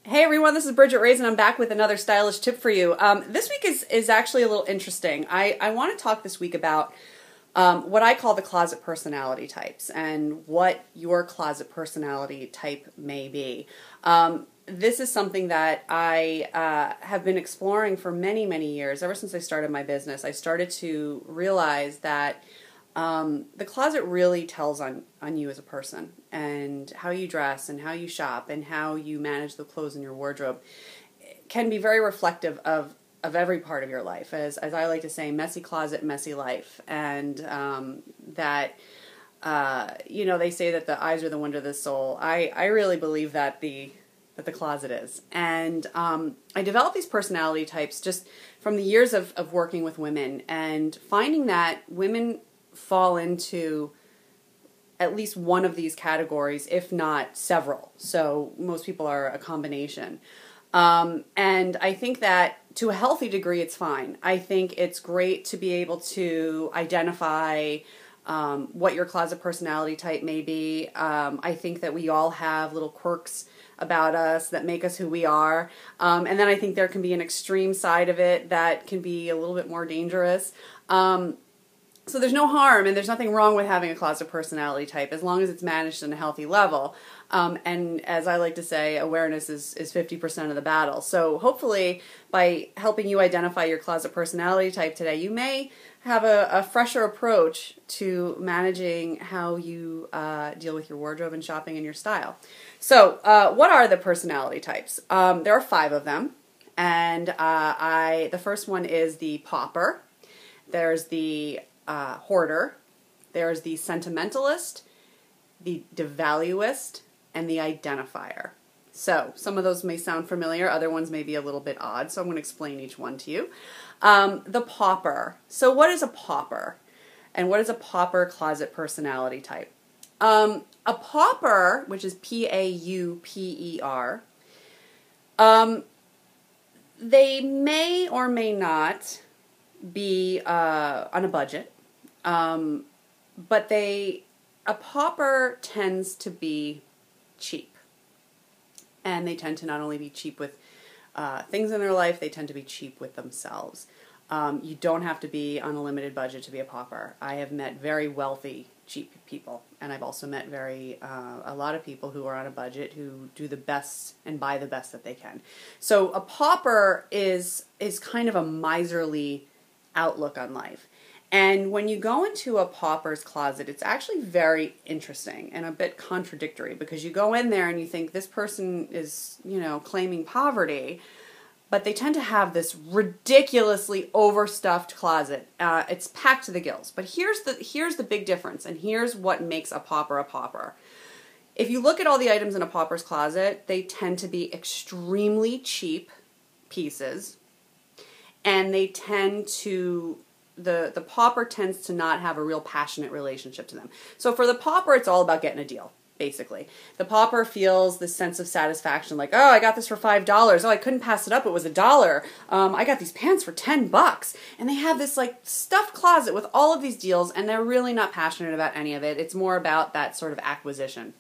Hey everyone, this is Bridgette Raes and I'm back with another stylish tip for you. This week is actually a little interesting. I want to talk this week about what I call the closet personality types and what your closet personality type may be. This is something that I have been exploring for many, many years. Ever since I started my business, I started to realize that the closet really tells on you as a person, and how you dress and how you shop and how you manage the clothes in your wardrobe can be very reflective of every part of your life. As I like to say, messy closet, messy life. And they say that the eyes are the wonder of the soul. I really believe that the closet is. And I developed these personality types just from the years of working with women and finding that women fall into at least one of these categories, if not several. So most people are a combination. And I think that to a healthy degree, it's fine. I think it's great to be able to identify what your closet personality type may be. I think that we all have little quirks about us that make us who we are. And then I think there can be an extreme side of it that can be a little bit more dangerous. So there's no harm and there's nothing wrong with having a closet personality type as long as it's managed in a healthy level. And as I like to say, awareness is 50% of the battle. So hopefully by helping you identify your closet personality type today, you may have a fresher approach to managing how you deal with your wardrobe and shopping and your style. So what are the personality types? There are 5 of them. And the first one is the popper. There's the hoarder, there's the sentimentalist, the devaluist, and the identifier. So some of those may sound familiar, other ones may be a little bit odd, so I'm going to explain each one to you. The popper. So what is a popper? And what is a popper closet personality type? A popper, which is P-A-U-P-E-R, they may or may not be on a budget. But a popper tends to be cheap. And they tend to not only be cheap with things in their life, they tend to be cheap with themselves. You don't have to be on a limited budget to be a popper. I have met very wealthy, cheap people, and I've also met a lot of people who are on a budget who do the best and buy the best that they can. So a popper is kind of a miserly outlook on life. And when you go into a pauper's closet, it's actually very interesting and a bit contradictory, because you go in there and you think this person is, claiming poverty, but they tend to have this ridiculously overstuffed closet. It's packed to the gills. But here's the big difference, and here's what makes a pauper a pauper. If you look at all the items in a pauper's closet, they tend to be extremely cheap pieces, and they tend to the pauper tends to not have a real passionate relationship to them. So for the pauper, it's all about getting a deal, basically. The pauper feels this sense of satisfaction, like, oh, I got this for $5. Oh, I couldn't pass it up. It was $1. I got these pants for $10. And they have this like stuffed closet with all of these deals, and they're really not passionate about any of it. It's more about that sort of acquisition.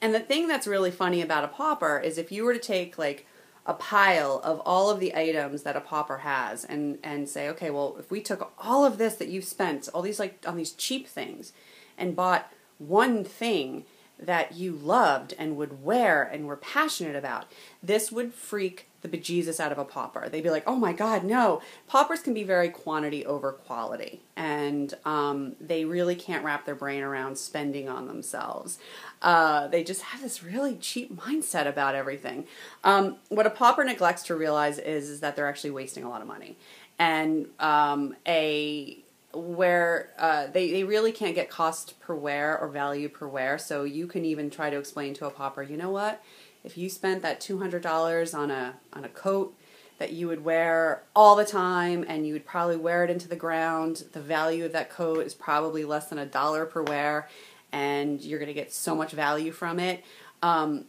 And the thing that's really funny about a pauper is if you were to take like a pile of all of the items that a pauper has and say, okay, well, if we took all of this that you've spent, all these on these cheap things, and bought one thing that you loved and would wear and were passionate about, this would freak the bejesus out of a pauper. They'd be like, oh my God, no. Paupers can be very quantity over quality, and they really can't wrap their brain around spending on themselves. They just have this really cheap mindset about everything. What a pauper neglects to realize is that they're actually wasting a lot of money. And they really can't get cost per wear or value per wear. So you can even try to explain to a pauper, you know what? If you spent that $200 on a coat that you would wear all the time and you would probably wear it into the ground, the value of that coat is probably less than $1 per wear, and you're going to get so much value from it. And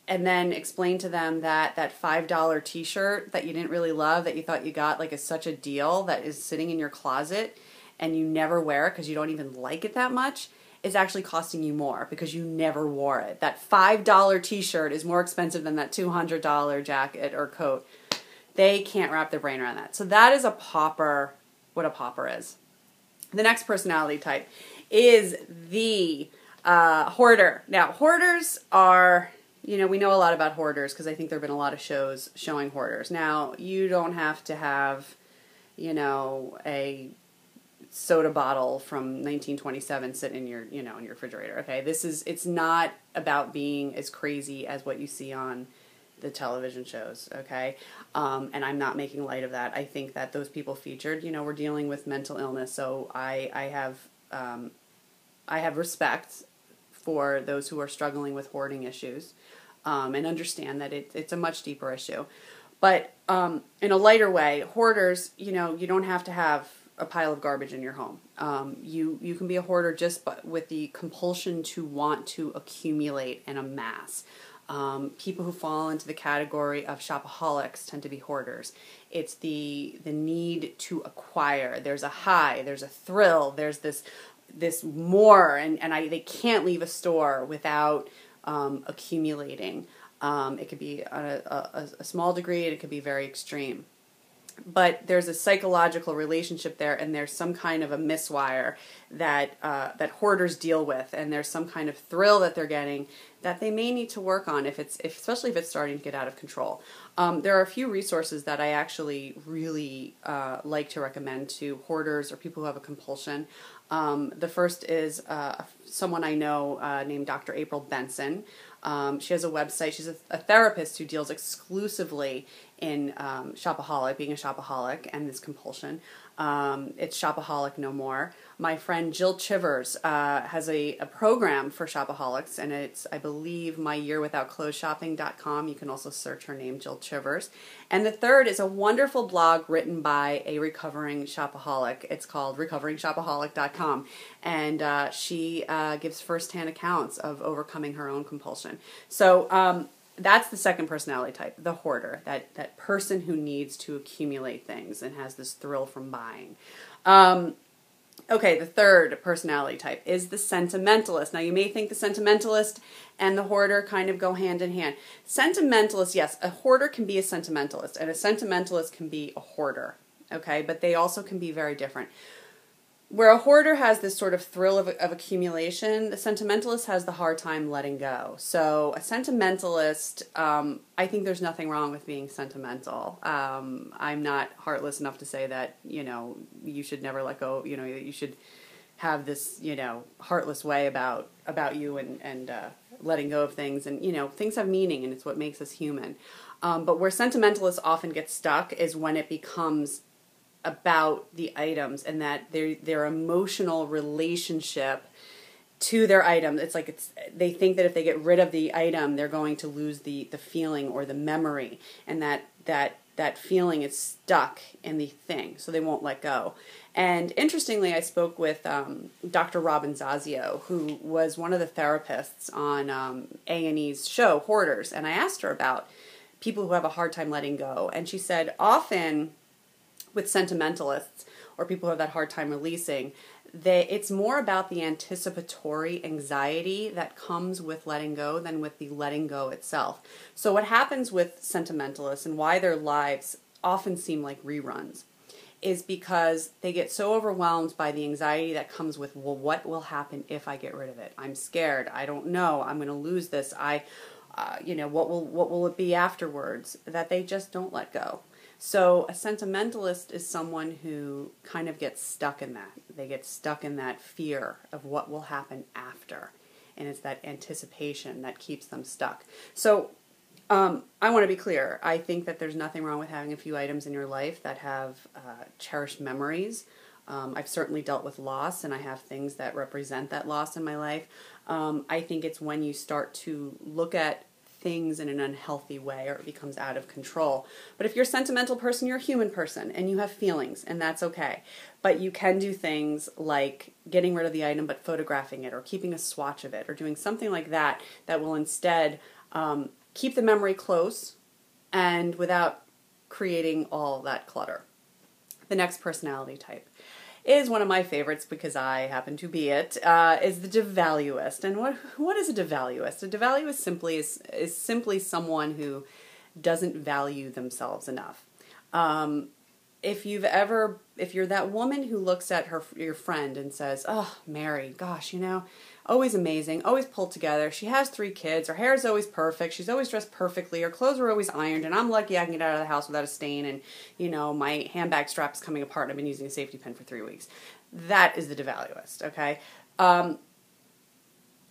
then explain to them that $5 t-shirt that you didn't really love, that you thought you got like is such a deal, that is sitting in your closet and you never wear it because you don't even like it that much, is actually costing you more because you never wore it. That $5 t-shirt is more expensive than that $200 jacket or coat. They can't wrap their brain around that. So that is a pauper, what a pauper is. The next personality type is the hoarder. Now, hoarders are, you know, we know a lot about hoarders because I think there have been a lot of shows showing hoarders. Now, you don't have to have, you know, a soda bottle from 1927 sitting in your, you know, in your refrigerator. Okay, it's not about being as crazy as what you see on the television shows. Okay, and I'm not making light of that. I think that those people featured, you know, we're dealing with mental illness, so I have respect for those who are struggling with hoarding issues, and understand that it's a much deeper issue. But in a lighter way, hoarders, you know, you don't have to have a pile of garbage in your home. You can be a hoarder just with the compulsion to want to accumulate and amass. People who fall into the category of shopaholics tend to be hoarders. It's the need to acquire. There's a high, there's a thrill, there's this more, and they can't leave a store without accumulating. It could be on a small degree, and it could be very extreme. But there's a psychological relationship there, and there's some kind of a miswire that hoarders deal with, and there's some kind of thrill that they're getting that they may need to work on especially if it's starting to get out of control. There are a few resources that I actually really like to recommend to hoarders or people who have a compulsion. The first is someone I know named Dr. April Benson. She has a website. She's a therapist who deals exclusively in being a shopaholic and this compulsion. It's Shopaholic No More. My friend Jill Chivers has a program for shopaholics, and it's, I believe, myyearwithoutclothesshopping.com. You can also search her name, Jill Chivers. And the third is a wonderful blog written by a recovering shopaholic. It's called recoveringshopaholic.com, and she gives firsthand accounts of overcoming her own compulsion. So that's the second personality type, the hoarder, that person who needs to accumulate things and has this thrill from buying. Okay, the third personality type is the sentimentalist. Now, you may think the sentimentalist and the hoarder kind of go hand in hand. Sentimentalist, yes, a hoarder can be a sentimentalist, and a sentimentalist can be a hoarder, okay? But they also can be very different. Where a hoarder has this sort of thrill of accumulation, the sentimentalist has the hard time letting go. So a sentimentalist, I think there's nothing wrong with being sentimental. I'm not heartless enough to say that, you know, you should never let go, you know, you should have this, you know, heartless way about you and letting go of things. And, you know, things have meaning, and it's what makes us human. But where sentimentalists often get stuck is when it becomes about the items and that their emotional relationship to their item. It's like they think that if they get rid of the item, they're going to lose the feeling or the memory, and that feeling is stuck in the thing, so they won't let go. And interestingly, I spoke with Dr. Robin Zazio, who was one of the therapists on A&E's show Hoarders, and I asked her about people who have a hard time letting go, and she said often with sentimentalists or people who have that hard time releasing, it's more about the anticipatory anxiety that comes with letting go than with the letting go itself. So what happens with sentimentalists and why their lives often seem like reruns is because they get so overwhelmed by the anxiety that comes with, well, what will happen if I get rid of it? I'm scared. I don't know. I'm going to lose this. What will it be afterwards? That they just don't let go. So a sentimentalist is someone who kind of gets stuck in that. They get stuck in that fear of what will happen after. And it's that anticipation that keeps them stuck. So I want to be clear. I think that there's nothing wrong with having a few items in your life that have cherished memories. I've certainly dealt with loss, and I have things that represent that loss in my life. I think it's when you start to look at things in an unhealthy way, or it becomes out of control. But if you're a sentimental person, you're a human person, and you have feelings, and that's okay. But you can do things like getting rid of the item but photographing it, or keeping a swatch of it, or doing something like that that will instead keep the memory close and without creating all that clutter. The next personality type is one of my favorites because I happen to be it, is the devaluist. And what is a devaluist? A devaluist simply is simply someone who doesn't value themselves enough. If you're that woman who looks at your friend and says, "Oh, Mary, gosh, always amazing, always pulled together. She has 3 kids. Her hair is always perfect. She's always dressed perfectly. Her clothes are always ironed, and I'm lucky I can get out of the house without a stain. And my handbag strap is coming apart. And I've been using a safety pin for 3 weeks." That is the devaluist. Okay, the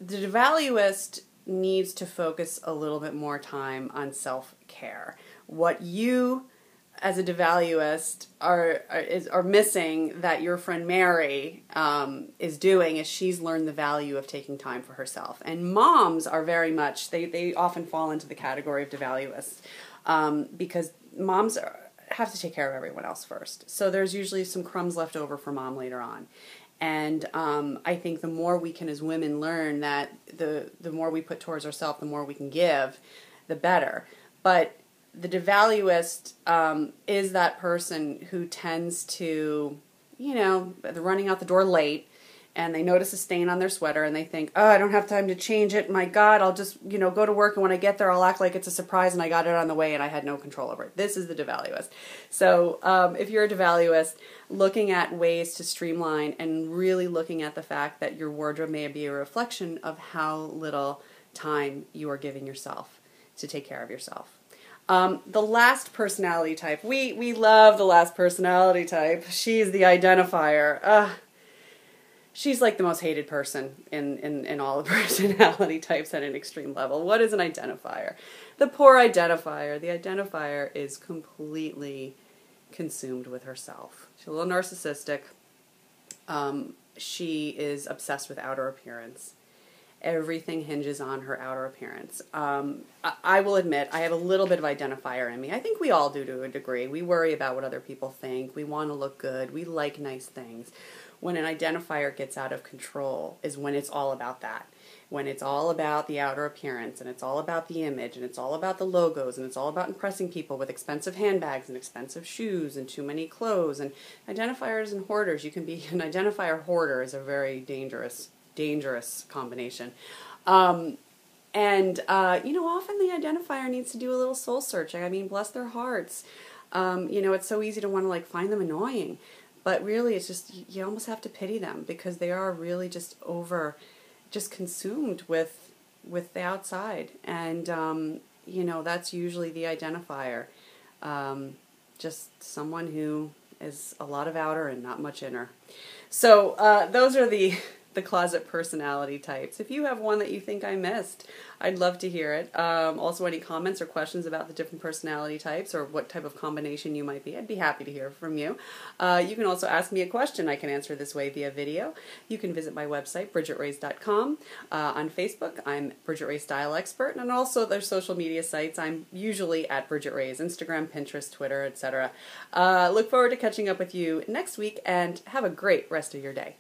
devaluist needs to focus a little bit more time on self-care. What you as a devaluist are missing that your friend Mary is doing is she's learned the value of taking time for herself. And moms are very much, they often fall into the category of devaluists because moms have to take care of everyone else first. So there's usually some crumbs left over for mom later on. And I think the more we can as women learn that the more we put towards ourselves, the more we can give, the better. But the devaluist is that person who tends to, they're running out the door late and they notice a stain on their sweater and they think, "Oh, I don't have time to change it. My God, I'll just, go to work, and when I get there, I'll act like it's a surprise and I got it on the way and I had no control over it." This is the devaluist. So if you're a devaluist, looking at ways to streamline and really looking at the fact that your wardrobe may be a reflection of how little time you are giving yourself to take care of yourself. The last personality type. We love the last personality type. She's the identifier. She's like the most hated person in all the personality types at an extreme level. What is an identifier? The poor identifier. The identifier is completely consumed with herself. She's a little narcissistic. She is obsessed with outer appearance. Everything hinges on her outer appearance. I will admit, I have a little bit of identifier in me. I think we all do to a degree. We worry about what other people think. We want to look good. We like nice things. When an identifier gets out of control is when it's all about that. When it's all about the outer appearance, and it's all about the image, and it's all about the logos, and it's all about impressing people with expensive handbags and expensive shoes and too many clothes. And identifiers and hoarders, you can be an identifier hoarder is a very dangerous combination. Often the identifier needs to do a little soul searching. I mean, bless their hearts. It's so easy to want to find them annoying, but really it's just, you almost have to pity them because they are really just consumed with the outside. And, that's usually the identifier. Just someone who is a lot of outer and not much inner. So, those are the closet personality types. If you have one that you think I missed, I'd love to hear it. Also, any comments or questions about the different personality types or what type of combination you might be, I'd be happy to hear from you. You can also ask me a question. I can answer this way via video. You can visit my website, BridgetteRaes.com. On Facebook, I'm Bridgette Raes Style Expert, and also their social media sites. I'm usually at Bridgette Raes, Instagram, Pinterest, Twitter, etc. Look forward to catching up with you next week, and have a great rest of your day.